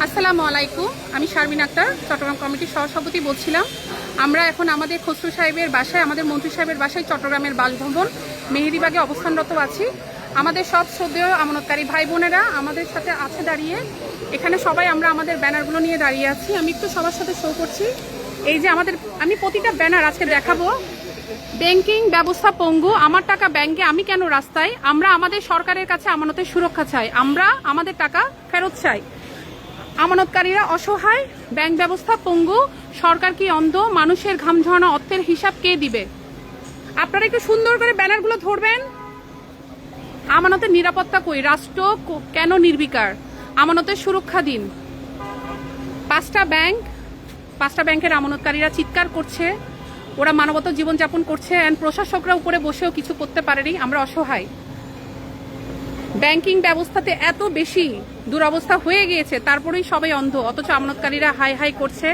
আসসালামু আলাইকুম, আমি শারমিন আক্তার, চট্টগ্রাম কমিটির সহসভাপতি বলছিলাম। আমরা এখন আমাদের খসরু সাহেবের বাসায়, আমাদের মন্ত্রী সাহেবের বাসায় চট্টগ্রামের বাসভবন মেহেদিবাগে অবস্থানরত আছি। আমাদের সব শ্রদ্ধেয় আমানতকারী ভাই বোনেরা আমাদের সাথে আছে দাঁড়িয়ে। এখানে সবাই আমরা আমাদের ব্যানারগুলো নিয়ে দাঁড়িয়ে আছি। আমি একটু সবার সাথে শো করছি। এই যে আমি প্রতিটা ব্যানার আজকে দেখাবো। ব্যাংকিং ব্যবস্থা পঙ্গু, আমার টাকা ব্যাংকে, আমি কেন রাস্তায়। আমরা আমাদের সরকারের কাছে আমানতের সুরক্ষা চাই, আমরা আমাদের টাকা ফেরত চাই। আমানতকারীরা অসহায়, ব্যাংক ব্যবস্থা পঙ্গু, সরকার কি অন্ধ, মানুষের ঘাম ঝরানো অর্থের হিসাব কে দিবে। আপনারা একটু সুন্দর করে ব্যানারগুলো ধরবেন। আমানতের নিরাপত্তা কই, রাষ্ট্র কেন নির্বিকার, আমানতের সুরক্ষা দিন। পাঁচটা ব্যাংকের আমানতকারীরা চিৎকার করছে, ওরা মানবতা জীবনযাপন করছে, এন্ড প্রশাসকরা উপরে বসেও কিছু করতে পারেনি। আমরা অসহায়। ব্যাংকিং ব্যবস্থাতে এত বেশি দুরবস্থা হয়ে গিয়েছে, তারপরেই সবাই অন্ধ, অথচ আমানতকারীরা হাই হাই করছে।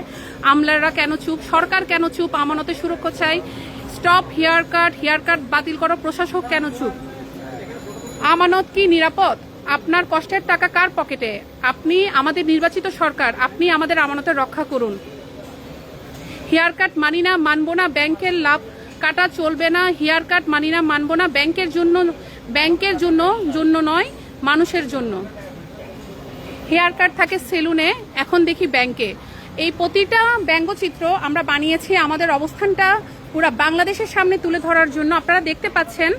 আমলারা কেন চুপ, সরকার কেন চুপ, আমানতের সুরক্ষা চাই। স্টপ হেয়ার কাট বাতিল করো, প্রশাসক কেন চুপ। আমানত কি নিরাপদ, আপনার কষ্টের টাকা কার পকেটে। আপনি আমাদের নির্বাচিত সরকার, আপনি আমাদের আমানতের রক্ষা করুন। হেয়ার কাট মানি না, মানবো না, ব্যাংকের লাভ কাটা চলবে না। হেয়ার কাট মানি না, মানবো না, ব্যাংকের জন্য নয়, মানুষের জন্য। হেয়ার কাট থাকে সেলুনে, এখন দেখি ব্যাংকে। এই প্রতিটা ব্যঙ্গচিত্র আমরা বানিয়েছি আমাদের অবস্থানটা পুরো বাংলাদেশের সামনে তুলে ধরার জন্য। আপনারা দেখতে পাচ্ছেন,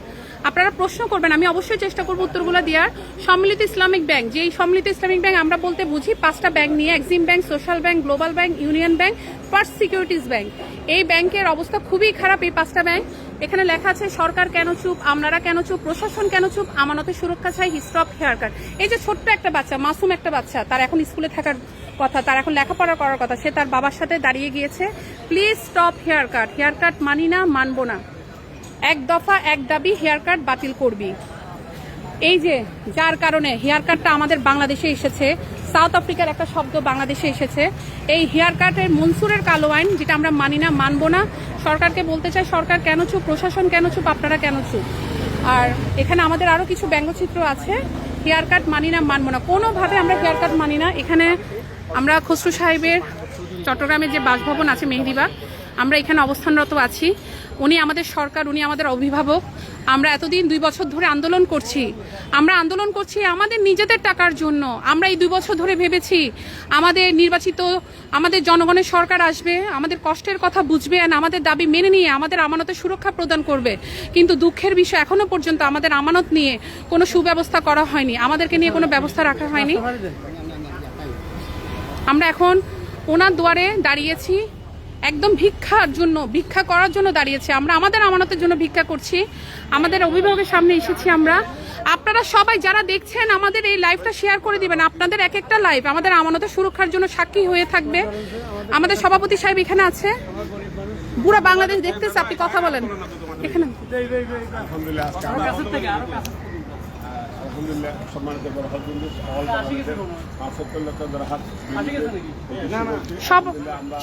আপনারা প্রশ্ন করবেন, আমি অবশ্যই চেষ্টা করবো উত্তরগুলো দেওয়ার। সম্মিলিত ইসলামিক ব্যাংক, যেই সম্মিলিত ইসলামিক ব্যাংক আমরা বলতে বুঝি পাঁচটা ব্যাংক নিয়ে, Exim bank, social bank, global bank, union bank, first securities bank. এই ব্যাংকের অবস্থা খুবই খারাপ, এই পাঁচটা ব্যাংক। এখানে লেখা আছে সরকার কেন চুপ, আমলারা কেন চুপ, প্রশাসন কেন চুপ, আমানতের সুরক্ষা চাই, স্টপ হেয়ার কাট। এই যে ছোট্ট একটা বাচ্চা, মাসুম একটা বাচ্চা, তার এখন স্কুলে থাকার কথা, তার এখন লেখাপড়া করার কথা, সে তার বাবার সাথে দাঁড়িয়ে গিয়েছে। প্লিজ স্টপ হেয়ার কাট মানি না, মানবো না। এক দফা এক দাবি, হেয়ার কাট বাতিল করবি। এই যে যার কারণে হেয়ার কাটটা আমাদের বাংলাদেশে এসেছে, সাউথ আফ্রিকার একটা শব্দ বাংলাদেশে এসেছে। এই হেয়ার কাটের মনসুরের কালো আইন, যেটা আমরা মানি না, মানবো না। সরকারকে বলতে চাই, সরকার কেন চুপ, প্রশাসন কেন চুপ, আপনারা কেন চুপ। আর এখানে আমাদের আরো কিছু ব্যঙ্গচিত্র আছে। হেয়ার কাট মানি না, মানবো না, কোনোভাবে আমরা হেয়ার কাট মানি না। এখানে আমরা খসরু সাহেবের চট্টগ্রামের যে বাসভবন আছে মেহেদিবাগ, আমরা এখানে অবস্থানরত আছি। উনি আমাদের সরকার, উনি আমাদের অভিভাবক। আমরা এতদিন 2 বছর ধরে আন্দোলন করছি। আমাদের নিজেদের টাকার জন্য। আমরা এই 2 বছর ধরে ভেবেছি আমাদের নির্বাচিত, আমাদের জনগণের সরকার আসবে, আমাদের কষ্টের কথা বুঝবে, আর আমাদের দাবি মেনে নিয়ে আমাদের আমানতের সুরক্ষা প্রদান করবে। কিন্তু দুঃখের বিষয়, এখনো পর্যন্ত আমাদের আমানত নিয়ে কোনো সুব্যবস্থা করা হয়নি, আমাদেরকে নিয়ে কোনো ব্যবস্থা রাখা হয়নি। আমরা এখন ওনার দুয়ারে দাঁড়িয়েছি, একদম ভিক্ষা করার জন্য দাঁড়িয়েছে। আমরা আমাদের আমানতের জন্য ভিক্ষা করছি, আমাদের অভিভাবকের সামনে এসেছি আমরা। আপনারা সবাই যারা দেখছেন আমাদের এই লাইভটা শেয়ার করে দিবেন। আপনাদের এক একটা লাইভ আমাদের আমানতের সুরক্ষার জন্য সাক্ষী হয়ে থাকবে। আমাদের সভাপতি সাহেব এখানে আছে, পুরা বাংলাদেশ দেখতেছে, আপনি কথা বলেন এখানে।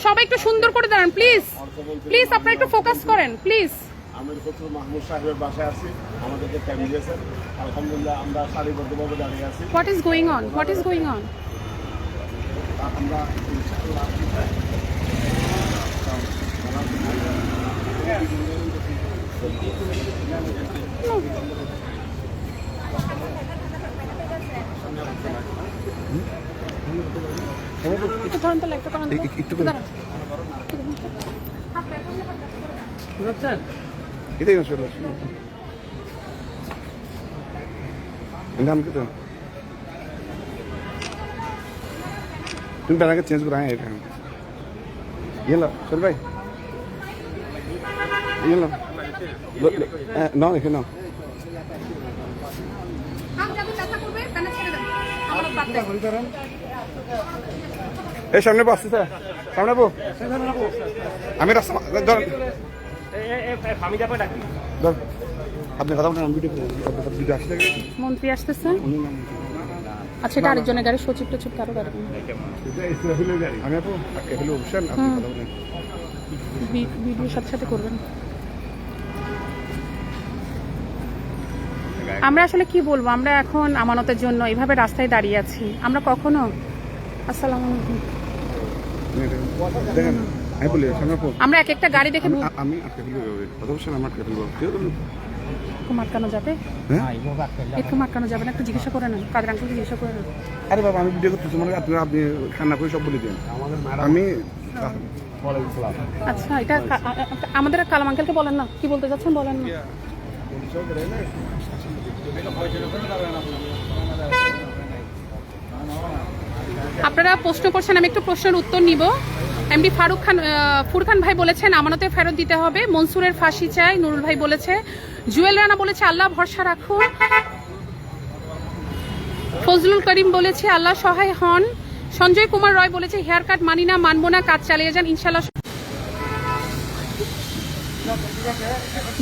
সবাই একটু সুন্দর করে দাঁড়ান প্লিজ, আপনারা একটু ফোকাস করেন প্লিজ। আমির খসরু মাহমুদ সাহেবের বাসায় আছি, আমাদেরকে টাইম দিয়েছেন, আলহামদুলিল্লাহ আমরা সারিবদ্ধভাবে দাঁড়িয়ে আছি। হোয়াট ইজ গোয়িং অন আমরা ইনশাআল্লাহ তুমি বেড়াকে চেঞ্জ করে আয় এটা ইয়েলো চল ভাই ইয়েলো নাও এখানে নাও। এই সামনে বো, আসতে সামনে বো, আমি রাস্তা আপনি কথা বলেন, ভিডিও আসতে মন্ত্রী আসতেছে। আচ্ছা, এটা আরেকজনের গাড়ি, সচিব টচিব কারো গাড়ি। আমি আপু হলো অবশ্যই আপনি কথা বলেন, ভিডিও সাথে সাথে করবেন। আমরা আসলে কি বলবো, আমরা এখন আমানতের জন্য এভাবে রাস্তায় দাঁড়িয়ে আছি। আমরা কখনো আসসালামু আলাইকুম। দেখেন আমি বলি সামনে আমরা এক একটা গাড়ি দেখে আমি আটকে ফেলবো কথা বলছেন আমার আটকে ফেলবো কেউ এরকম আটকানো যাবে? এরকম আটকানো যাবে না? একটু জিজ্ঞাসা করে নেন, কাদের আঙ্কেলকে জিজ্ঞাসা করে নেন। আরে বাবা আমি ভিডিও করতেছি মানে আপনি খান্না করে সব বলে দেন আমি আচ্ছা, এটা আমাদের কালাম আঙ্কেলকে বলেন না, কি বলতে চাচ্ছেন বলেন না। আপনারা প্রশ্ন করছেন, আমি একটু প্রশ্নের উত্তর নিব। এমডি ফুরখান ভাই বলেছেন আমানতে ফেরত দিতে হবে, মনসুরের ফাঁসি চাই, নুরুল ভাই বলেছে, জুয়েল রানা বলেছে আল্লাহ ভরসা রাখুন, ফজলুল করিম বলেছে আল্লাহ সহায় হন, সঞ্জয় কুমার রয় বলেছে হেয়ার কাট মানি না, মানবো না, কাজ চালিয়ে যান ইনশাল্লাহ।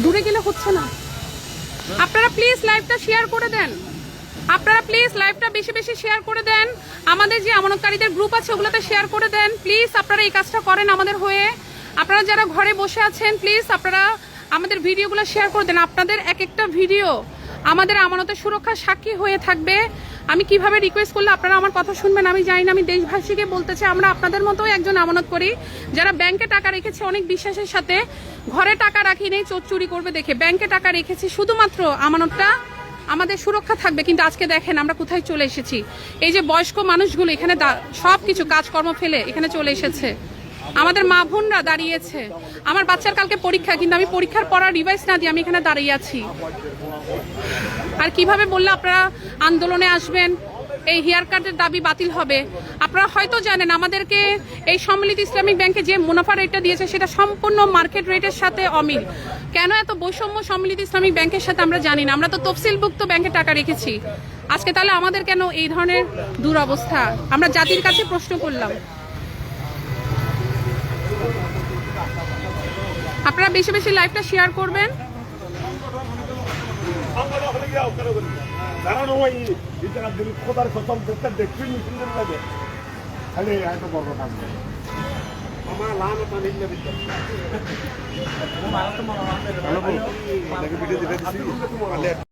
দূরে গেলে হচ্ছে না। আপনারা প্লিজ লাইভটা শেয়ার করে দেন, আপনারা প্লিজ লাইভটা বেশি বেশি শেয়ার করে দেন, আমাদের যে আমানতকারীদের গ্রুপ আছে ওগুলোতে শেয়ার করে দেন প্লিজ। আপনারা এই কাজটা করেন আমাদের হয়ে। আপনারা যারা ঘরে বসে আছেন প্লিজ আপনারা আমাদের ভিডিওগুলো শেয়ার করে দেন। আপনাদের এক একটা ভিডিও আমাদের আমানতের সুরক্ষা সাক্ষী হয়ে থাকবে। আমি কিভাবে রিকোয়েস্ট করলে আপনারা আমার কথা শুনবেন আমি জানি না। আমি দেশবাসীকে বলতে চাই আমরা আপনাদের মতোই একজন আমানত করি, যারা ব্যাংকে টাকা রেখেছে অনেক বিশ্বাসের সাথে, ঘরে টাকা রাখি নেই চোর চুরি করবে দেখে, ব্যাংকে টাকা রেখেছি শুধুমাত্র আমানতটা আমাদের সুরক্ষা থাকবে। কিন্তু আজকে দেখেন আমরা কোথায় চলে এসেছি। এই যে বয়স্ক মানুষগুলো এখানে সবকিছু কাজকর্ম ফেলে এখানে চলে এসেছে, আমাদের মা বোনরা দাঁড়িয়েছে, আমার বাচ্চার কালকে পরীক্ষা কিন্তু আমি পরীক্ষার পড়া রিভাইজ না দিয়ে আমি এখানে দাঁড়িয়ে আছি। আর কিভাবে বললে আপনারা আন্দোলনে আসবেন, এই হেয়ার কাটের দাবি বাতিল হবে? আপনারা হয়তো জানেন আমাদেরকে এই সম্মিলিত ইসলামিক ব্যাংকে যে মুনাফা রেটটা দিয়েছে সেটা সম্পূর্ণ মার্কেট রেটের সাথে অমিল। কেন এত বৈষম্য সম্মিলিত ইসলামিক ব্যাংকের সাথে আমরা জানি না, আমরা তো তফসিলভুক্ত ব্যাংকে টাকা রেখেছি। আজকে তাহলে আমাদের কেন এই ধরনের দুরবস্থা? আমরা জাতির কাছে প্রশ্ন করলাম। আপনারা বেশি বেশি লাইভটা শেয়ার করবেন। খোদার খতম দেখতে দেখবি মিছিল লাগে খালি এত বড় থাকবে আমার লান পানি দিলে